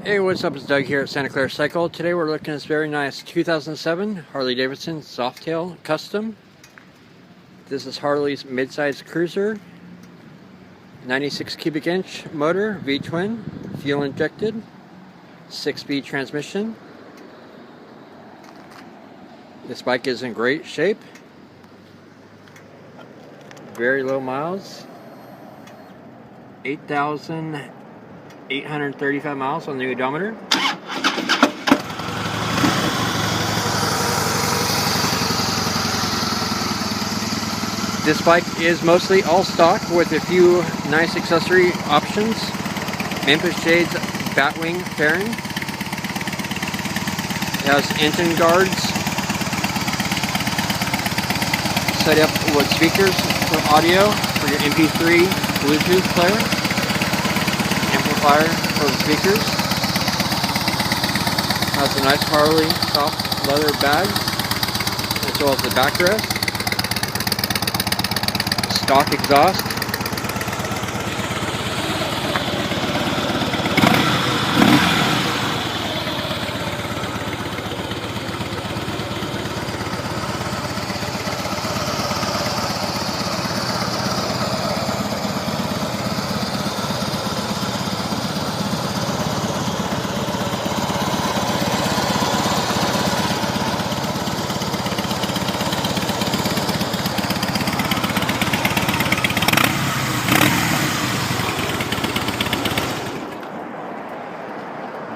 Hey, what's up? It's Doug here at Santa Clara Cycle. Today we're looking at this very nice 2007 Harley Davidson Softail Custom. This is Harley's midsize cruiser, 96 cubic inch motor, V-twin, fuel injected, 6-speed transmission. This bike is in great shape, very low miles, 8,835 miles on the odometer. This bike is mostly all stock with a few nice accessory options. Memphis Shades Batwing fairing. It has engine guards. Set up with speakers for audio for your MP3 Bluetooth player. Amplifier for the speakers. Has a nice Harley soft leather bag, as well as the backrest. Stock exhaust.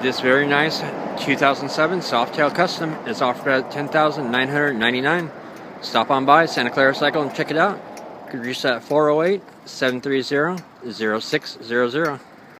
This very nice 2007 Softail Custom is offered at $10,999. Stop on by Santa Clara Cycle and check it out. You can reach that at 408-730-0600.